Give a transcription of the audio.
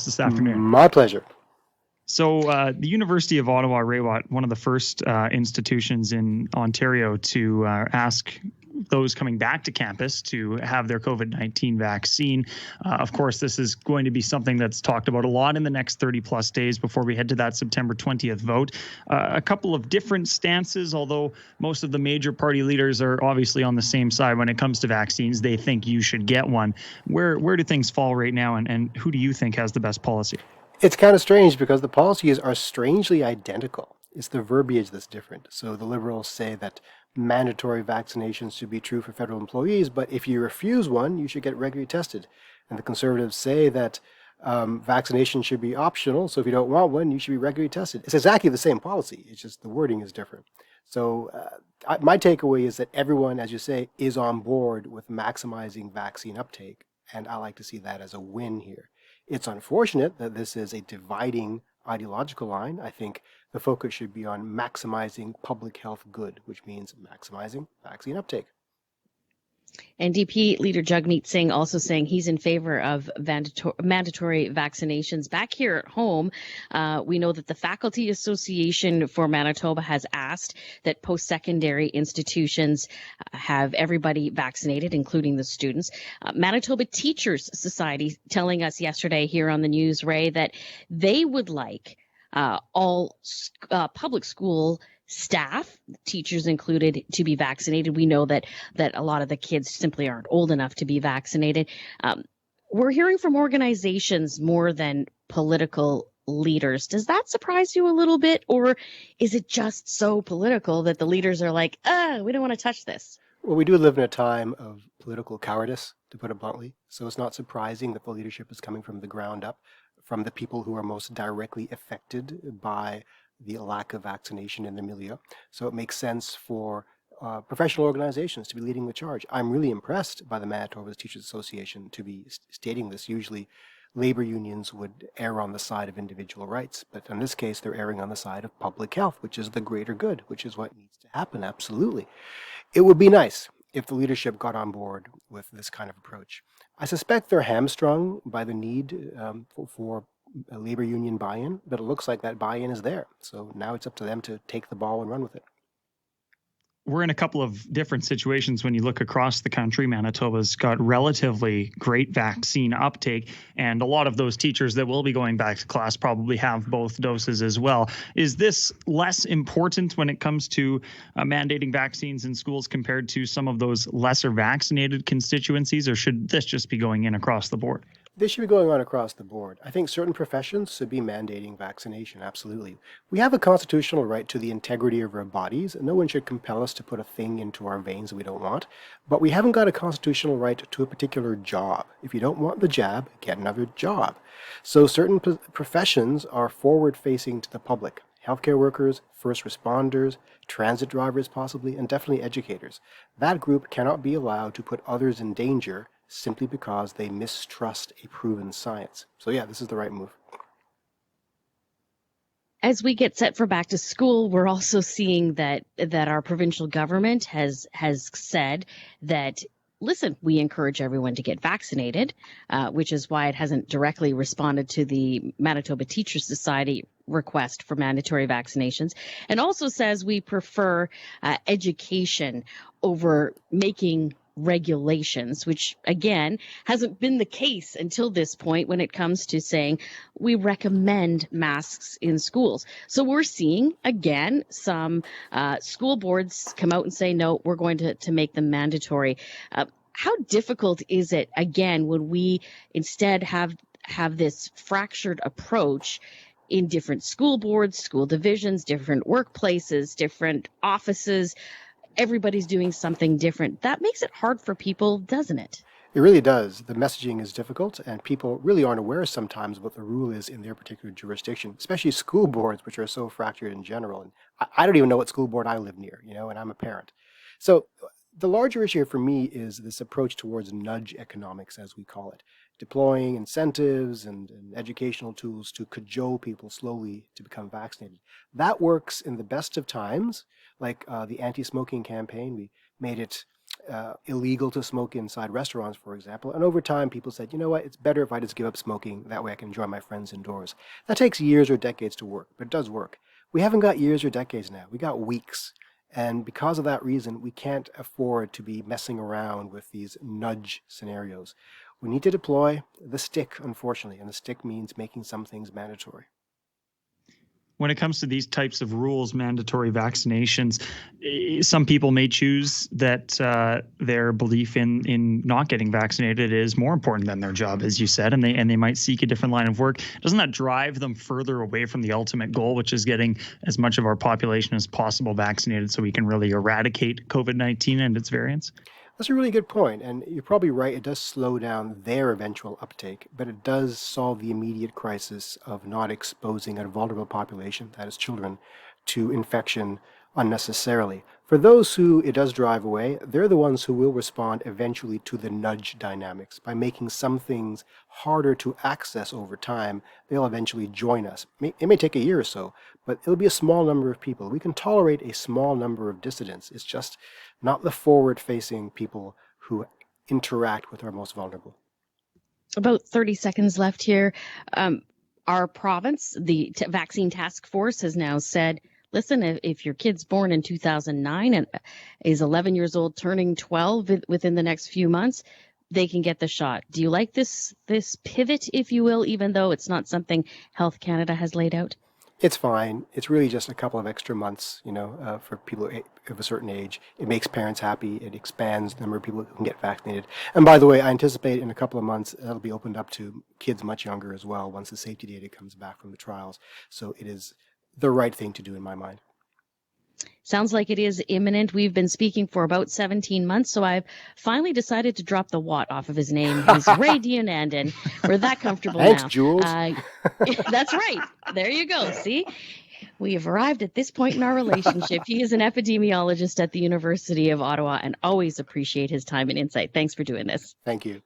this afternoon. My pleasure. So the University of Ottawa, Raywat, one of the first institutions in Ontario to ask those coming back to campus to have their COVID-19 vaccine. Of course, this is going to be something that's talked about a lot in the next 30 plus days before we head to that September 20th vote. A couple of different stances, although most of the major party leaders are obviously on the same side when it comes to vaccines. They think you should get one. Where do things fall right now, and who do you think has the best policy? It's kind of strange because the policies are strangely identical. It's the verbiage that's different. So the Liberals say that mandatory vaccinations should be true for federal employees, but if you refuse one, you should get regularly tested. And the Conservatives say that vaccination should be optional, so if you don't want one, you should be regularly tested. It's exactly the same policy, it's just the wording is different. So my takeaway is that everyone, as you say, is on board with maximizing vaccine uptake, and I like to see that as a win here. It's unfortunate that this is a dividing ideological line. I think the focus should be on maximizing public health good, which means maximizing vaccine uptake. NDP leader Jagmeet Singh also saying he's in favor of mandatory vaccinations. Back here at home, we know that the Faculty Association for Manitoba has asked that post-secondary institutions have everybody vaccinated, including the students. Manitoba Teachers Society telling us yesterday here on the news, Ray, that they would like all public school staff, teachers included, to be vaccinated. We know that a lot of the kids simply aren't old enough to be vaccinated. We're hearing from organizations more than political leaders. Does that surprise you a little bit, or is it just so political that the leaders are like, we don't want to touch this? Well, we do live in a time of political cowardice, to put it bluntly, so it's not surprising that the leadership is coming from the ground up, from the people who are most directly affected by the lack of vaccination in the milieu. So it makes sense for professional organizations to be leading the charge. I'm really impressed by the Manitoba Teachers Association to be stating this. Usually labor unions would err on the side of individual rights, but in this case they're erring on the side of public health, which is the greater good, which is what needs to happen, absolutely. It would be nice if the leadership got on board with this kind of approach. I suspect they're hamstrung by the need for a labor union buy-in, but it looks like that buy-in is there. So now it's up to them to take the ball and run with it. We're in a couple of different situations when you look across the country. Manitoba's got relatively great vaccine uptake, and a lot of those teachers that will be going back to class probably have both doses as well. Is this less important when it comes to mandating vaccines in schools compared to some of those lesser vaccinated constituencies, or should this just be going in across the board? This should be going on across the board. I think certain professions should be mandating vaccination, absolutely. We have a constitutional right to the integrity of our bodies, and no one should compel us to put a thing into our veins that we don't want. But we haven't got a constitutional right to a particular job. If you don't want the jab, get another job. So certain professions are forward-facing to the public. Healthcare workers, first responders, transit drivers possibly, and definitely educators. That group cannot be allowed to put others in danger simply because they mistrust a proven science. So yeah, this is the right move. As we get set for back to school, we're also seeing that our provincial government has said that, listen, we encourage everyone to get vaccinated, which is why it hasn't directly responded to the Manitoba Teachers Society request for mandatory vaccinations, and also says we prefer education over making regulations, which again hasn't been the case until this point when it comes to saying we recommend masks in schools. So we're seeing again some school boards come out and say, no, we're going to make them mandatory. How difficult is it again when we instead have this fractured approach in different school boards, school divisions, different workplaces, different offices? Everybody's doing something different. That makes it hard for people, doesn't it? It really does. The messaging is difficult, and people really aren't aware sometimes what the rule is in their particular jurisdiction, especially school boards, which are so fractured in general. And I don't even know what school board I live near, and I'm a parent. So the larger issue for me is this approach towards nudge economics, as we call it, deploying incentives and educational tools to cajole people slowly to become vaccinated. That works in the best of times, like the anti-smoking campaign. We made it illegal to smoke inside restaurants, for example. And over time, people said, you know what, it's better if I just give up smoking. That way I can enjoy my friends indoors. That takes years or decades to work, but it does work. We haven't got years or decades now. We got weeks. And because of that reason, we can't afford to be messing around with these nudge scenarios. We need to deploy the stick, unfortunately, and the stick means making some things mandatory. When it comes to these types of rules, mandatory vaccinations, some people may choose that their belief in not getting vaccinated is more important than their job, as you said, and they might seek a different line of work. Doesn't that drive them further away from the ultimate goal, which is getting as much of our population as possible vaccinated so we can really eradicate COVID-19 and its variants? That's a really good point, and you're probably right. It does slow down their eventual uptake, but it does solve the immediate crisis of not exposing a vulnerable population, that is children, to infection unnecessarily. For those who it does drive away, they're the ones who will respond eventually to the nudge dynamics. By making some things harder to access over time, they'll eventually join us. It may take a year or so, but it'll be a small number of people. We can tolerate a small number of dissidents. It's just not the forward-facing people who interact with our most vulnerable. About 30 seconds left here. Our province, the vaccine task force, has now said, listen, if your kid's born in 2009 and is 11 years old, turning 12 within the next few months, they can get the shot. Do you like this pivot, if you will, even though it's not something Health Canada has laid out? It's fine. It's really just a couple of extra months, for people of a certain age. It makes parents happy. It expands the number of people who can get vaccinated. And by the way, I anticipate in a couple of months, that'll be opened up to kids much younger as well once the safety data comes back from the trials. So it is the right thing to do in my mind. Sounds like it is imminent. We've been speaking for about 17 months, so I've finally decided to drop the Watt off of his name. He's Ray Deonandan. We're that comfortable Thanks, now. Jules. That's right. There you go. See? We have arrived at this point in our relationship. He is an epidemiologist at the University of Ottawa and always appreciate his time and insight. Thanks for doing this. Thank you.